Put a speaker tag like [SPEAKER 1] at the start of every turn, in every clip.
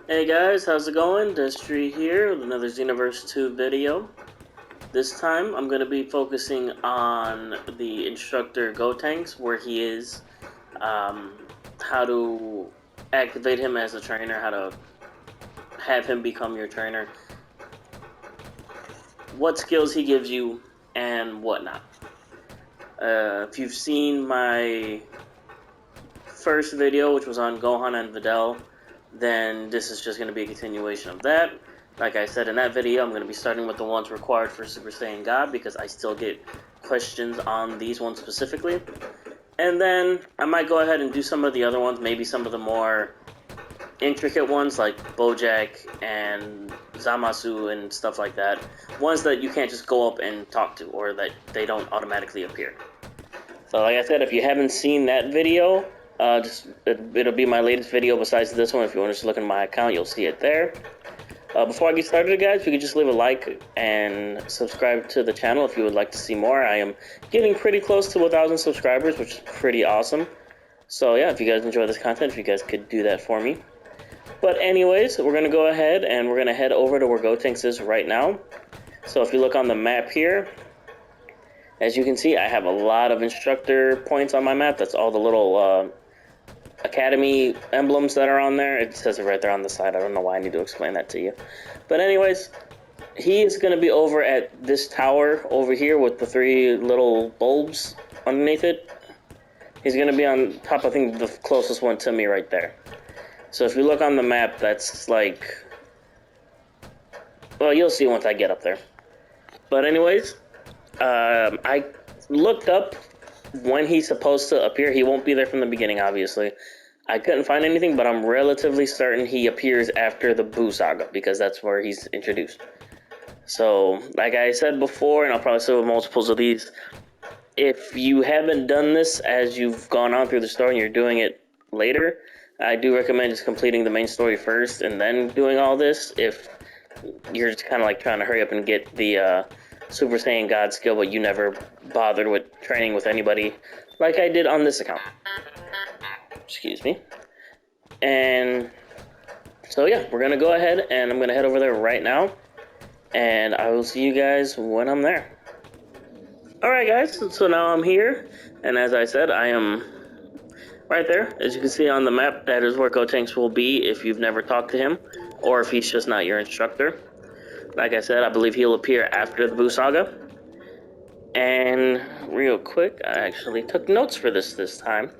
[SPEAKER 1] Hey guys, how's it going? Destriee here with another Xenoverse 2 video. This time I'm going to be focusing on the instructor Gotenks, where he is, how to activate him as a trainer, how to have him become your trainer, what skills he gives you, and whatnot. If you've seen my first video, which was on Gohan and Videl, then this is just going to be a continuation of that. Like I said in that video, I'm going to be starting with the ones required for Super Saiyan God, because I still get questions on these ones specifically. And then I might go ahead and do some of the other ones, maybe some of the more intricate ones like Bojack and Zamasu and stuff like that. Ones that you can't just go up and talk to, or that they don't automatically appear. So like I said, if you haven't seen that video, it'll be my latest video besides this one. If you want to just look in my account, you'll see it there. Before I get started, guys, if you could just leave a like and subscribe to the channel if you would like to see more. I am getting pretty close to 1,000 subscribers, which is pretty awesome. So yeah, if you guys enjoy this content, if you guys could do that for me. But anyways, we're going to go ahead and we're going to head over to where Gotenks is right now. So if you look on the map here, as you can see, I have a lot of instructor points on my map. That's all the little academy emblems that are on there. It says it right there on the side. I don't know why I need to explain that to you. But anyways, he is going to be over at this tower over here with the 3 little bulbs underneath it. He's going to be on top, I think, the closest one to me right there. So if you look on the map, that's like... well, you'll see once I get up there. But anyways, I looked up when he's supposed to appear. He won't be there from the beginning, obviously. I couldn't find anything, but I'm relatively certain he appears after the Buu Saga, because that's where he's introduced. So, like I said before, and I'll probably say with multiples of these, if you haven't done this as you've gone on through the story and you're doing it later, I do recommend just completing the main story first and then doing all this, if you're just kind of like trying to hurry up and get the Super Saiyan God skill, but you never bothered with training with anybody like I did on this account. Excuse me. And so yeah, we're gonna go ahead and I'm gonna head over there right now, and I will see you guys when I'm there. Alright guys, so now I'm here, and as I said, I am right there. As you can see on the map, that is where Gotenks will be if you've never talked to him, or if he's just not your instructor. Like I said, I believe he'll appear after the Buu Saga. And real quick, I actually took notes for this time.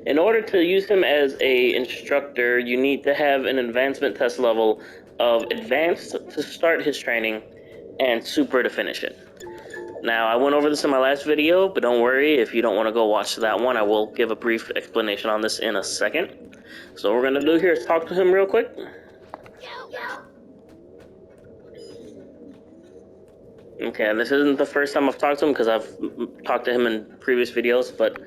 [SPEAKER 1] In order to use him as a instructor, you need to have an advancement test level of advanced to start his training and super to finish it. Now, I went over this in my last video, but don't worry, if you don't want to go watch that one, I will give a brief explanation on this in a second. So what we're going to do here is talk to him real quick. Okay, this isn't the first time I've talked to him, because I've talked to him in previous videos, but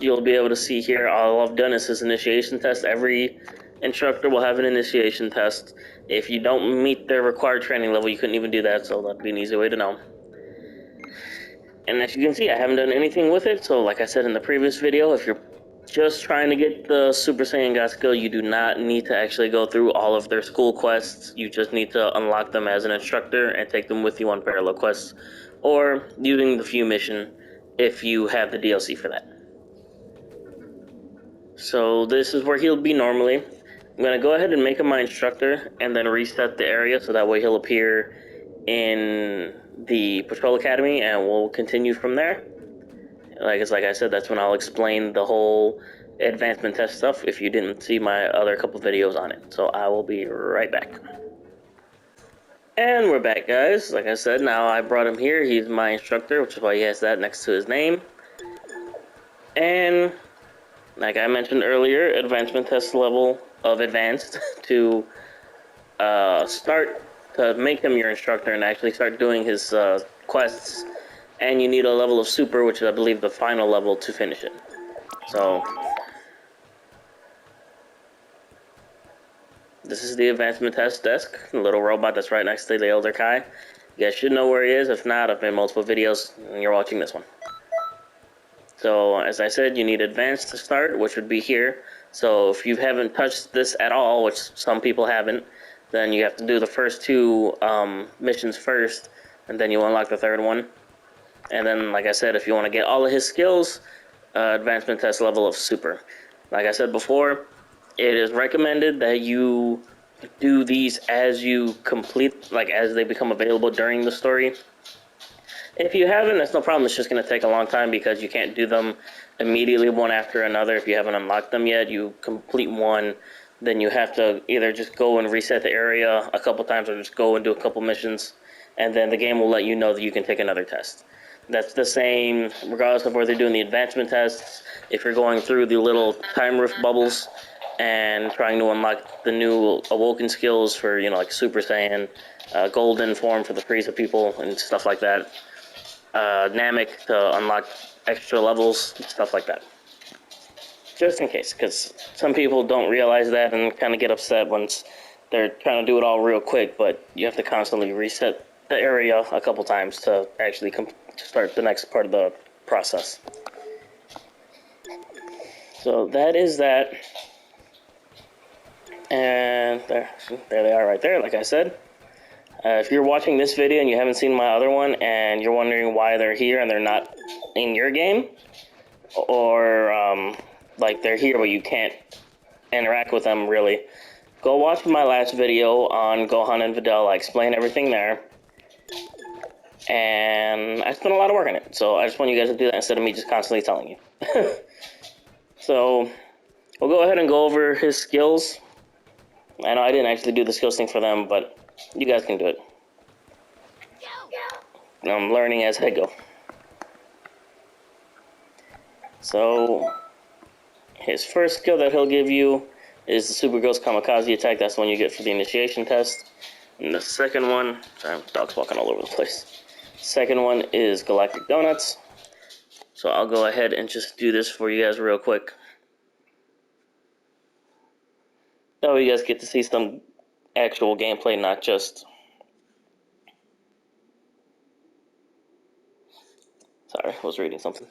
[SPEAKER 1] you'll be able to see here, all I've done is his initiation test. Every instructor will have an initiation test. If you don't meet their required training level, you couldn't even do that, so that'd be an easy way to know. And as you can see, I haven't done anything with it, so like I said in the previous video, if you're just trying to get the Super Saiyan God skill, you do not need to actually go through all of their school quests. You just need to unlock them as an instructor and take them with you on parallel quests, or using the Few mission if you have the DLC for that. So this is where he'll be normally. I'm going to go ahead and make him my instructor and then reset the area so that way he'll appear in the Patrol Academy, and we'll continue from there. Like I said, that's when I'll explain the whole advancement test stuff if you didn't see my other couple videos on it. So I will be right back. And we're back, guys. Like I said, now I brought him here. He's my instructor, which is why he has that next to his name. And like I mentioned earlier, advancement test level of advanced to start to make him your instructor and actually start doing his quests. And you need a level of super, which is, I believe, the final level to finish it. So this is the advancement test desk, the little robot that's right next to the Elder Kai. You guys should know where he is. If not, I've made multiple videos and you're watching this one. So as I said, you need advanced to start, which would be here. So if you haven't touched this at all, which some people haven't, then you have to do the first two missions first, and then you unlock the third one. And then, like I said, if you want to get all of his skills, advancement test level of super. Like I said before, it is recommended that you do these as you complete, like as they become available during the story. If you haven't, that's no problem. It's just going to take a long time because you can't do them immediately one after another. If you haven't unlocked them yet, you complete one, then you have to either just go and reset the area a couple times or just go and do a couple missions, and then the game will let you know that you can take another test. That's the same regardless of whether they're doing the advancement tests. If you're going through the little time rift bubbles and trying to unlock the new awoken skills for, like Super Saiyan, golden form for the Frieza people and stuff like that, Namek to unlock extra levels, stuff like that. Just in case, because some people don't realize that and kind of get upset once they're trying to do it all real quick, but you have to constantly reset the area a couple times to actually start the next part of the process. So that is that. And there they are right there, like I said. If you're watching this video and you haven't seen my other one and you're wondering why they're here and they're not in your game, or like they're here but you can't interact with them really, go watch my last video on Gohan and Videl. I explain everything there. And I spent a lot of work on it, so I just want you guys to do that instead of me just constantly telling you. So, we'll go ahead and go over his skills. I know I didn't actually do the skills thing for them, but you guys can do it. I'm learning as I go. So, his first skill that he'll give you is the Super Ghost Kamikaze attack. That's the one you get for the initiation test. And the second one, sorry, dog's walking all over the place. Second one is Galactic Donuts. So I'll go ahead and just do this for you guys real quick. That way you guys get to see some actual gameplay, not just... Sorry, I was reading something.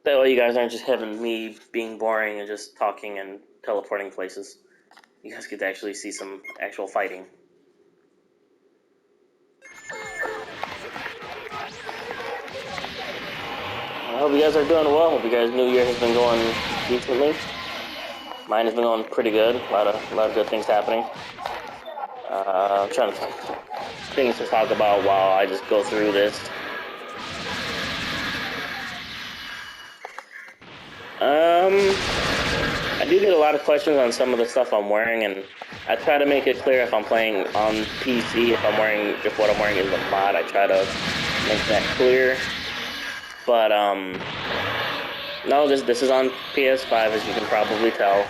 [SPEAKER 1] That way you guys aren't just having me being boring and just talking and teleporting places. You guys get to actually see some actual fighting. I hope you guys are doing well. Hope you guys' New Year has been going decently. Mine has been going pretty good. A lot of good things happening. I'm trying to think things to talk about while I just go through this. I do get a lot of questions on some of the stuff I'm wearing, and I try to make it clear if I'm playing on PC, if what I'm wearing is a mod, I try to make that clear. But no, this is on PS5, as you can probably tell.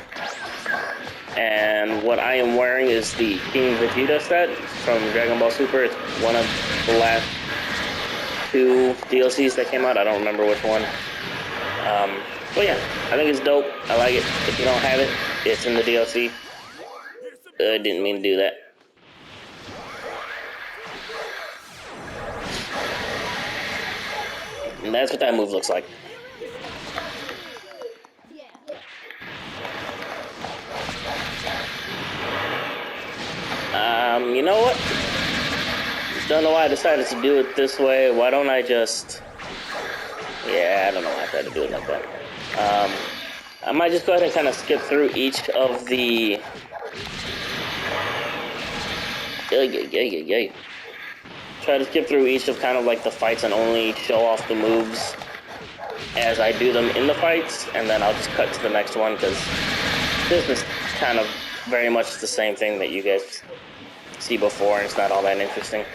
[SPEAKER 1] And what I am wearing is the King Vegeta set from Dragon Ball Super. It's one of the last two DLCs that came out. I don't remember which one. But yeah, I think it's dope. I like it. If you don't have it, it's in the DLC. I didn't mean to do that. And that's what that move looks like. You know what? Don't know why I decided to do it this way. Why don't I just... Yeah, I don't know why I tried to do it like that. I might just go ahead and kind of skip through each of the... Try to skip through each of kind of like the fights and only show off the moves as I do them in the fights, and then I'll just cut to the next one, because this is kind of very much the same thing that you guys see before, and it's not all that interesting.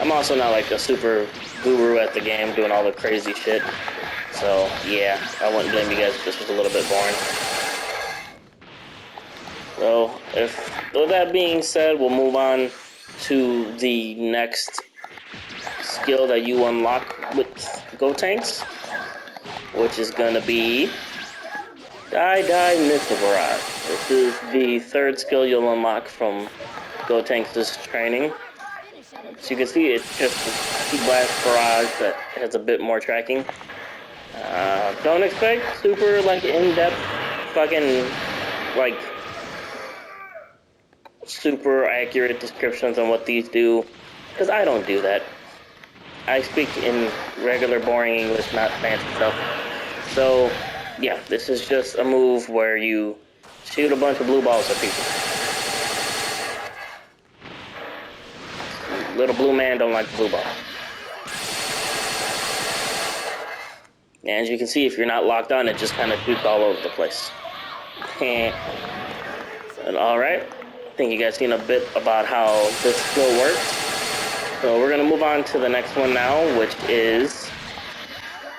[SPEAKER 1] I'm also not like a super guru at the game doing all the crazy shit, so yeah, I wouldn't blame you guys if this was a little bit boring. So, with that being said, we'll move on to the next skill that you unlock with Gotenks, which is gonna be Die Missile Barrage. This is the third skill you'll unlock from Gotenks' training. So you can see it's just a blast barrage that has a bit more tracking. Don't expect super, like, in-depth fucking, like, super accurate descriptions on what these do, because I don't do that. I speak in regular, boring English, not fancy stuff. So, yeah, this is just a move where you shoot a bunch of blue balls at people. Little blue man don't like the blue ball. And as you can see, if you're not locked on, it just kind of shoots all over the place. And alright, I think you guys seen a bit about how this skill works. So we're going to move on to the next one now, which is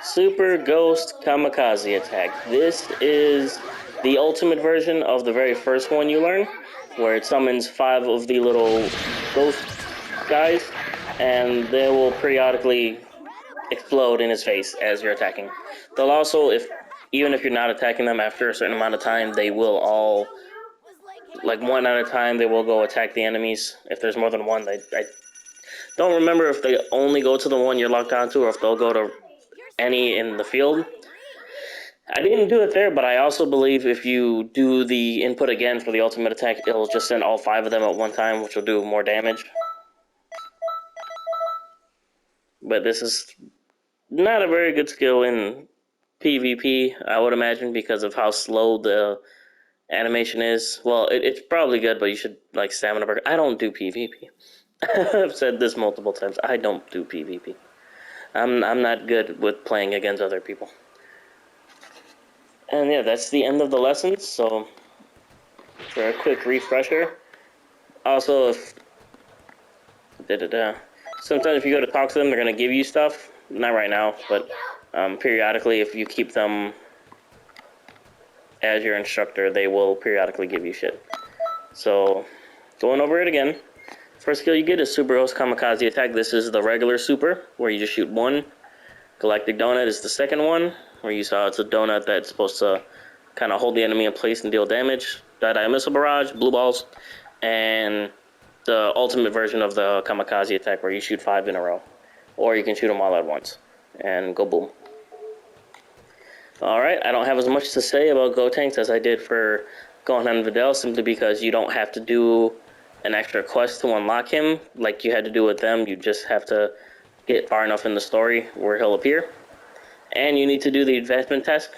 [SPEAKER 1] Super Ghost Kamikaze Attack. This is the ultimate version of the very first one you learn, where it summons 5 of the little ghost guys, and they will periodically explode in his face as you're attacking. They'll also, even if you're not attacking them after a certain amount of time, they will all, like, one at a time, they will go attack the enemies. If there's more than one, I don't remember if they only go to the one you're locked onto or if they'll go to any in the field. I didn't do it there, but I also believe if you do the input again for the ultimate attack, it'll just send all 5 of them at one time, which will do more damage. But this is not a very good skill in PvP, I would imagine, because of how slow the animation is. Well, it's probably good, but you should, like, stamina burn. I don't do PvP. I've said this multiple times. I don't do PvP. I'm not good with playing against other people. And yeah, that's the end of the lesson. So for a quick refresher, also sometimes if you go to talk to them, they're gonna give you stuff. Not right now, but periodically, if you keep them as your instructor, they will periodically give you shit. So going over it again. First skill you get is Super Ghost Kamikaze Attack. This is the regular super, where you just shoot 1. Galactic Donut is the second one, where you saw it's a donut that's supposed to kind of hold the enemy in place and deal damage. Die Missile Barrage, blue balls, and the ultimate version of the Kamikaze Attack, where you shoot 5 in a row. Or you can shoot them all at once, and go boom. Alright, I don't have as much to say about Gotenks as I did for Gohan and Videl, simply because you don't have to do an extra quest to unlock him like you had to do with them. You just have to get far enough in the story where he'll appear. And you need to do the advancement test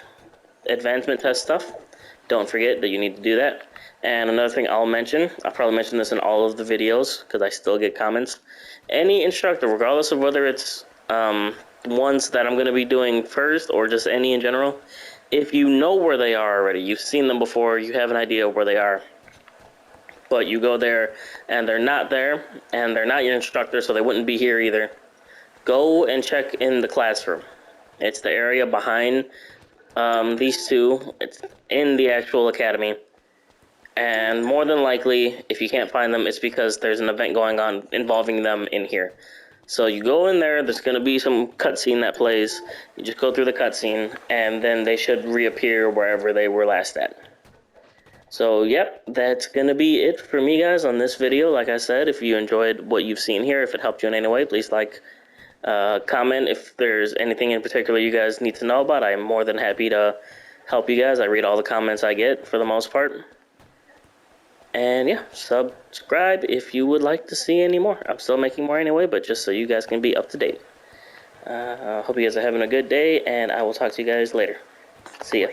[SPEAKER 1] stuff. Don't forget that you need to do that. And another thing I'll probably mention this in all of the videos because I still get comments. Any instructor, regardless of whether it's ones that I'm going to be doing first or just any in general, if you know where they are already, you've seen them before, you have an idea of where they are, but you go there and they're not there, and they're not your instructor, so they wouldn't be here either, go and check in the classroom. It's the area behind these two. It's in the actual academy. And more than likely, if you can't find them, it's because there's an event going on involving them in here. So you go in there, there's going to be some cutscene that plays. You just go through the cutscene, and then they should reappear wherever they were last at. So, yep, that's going to be it for me, guys, on this video. Like I said, if you enjoyed what you've seen here, if it helped you in any way, please like, comment if there's anything in particular you guys need to know about. I'm more than happy to help you guys. I read all the comments I get for the most part. And yeah, subscribe if you would like to see any more. I'm still making more anyway, but just so you guys can be up to date. Hope you guys are having a good day, and I will talk to you guys later. See ya.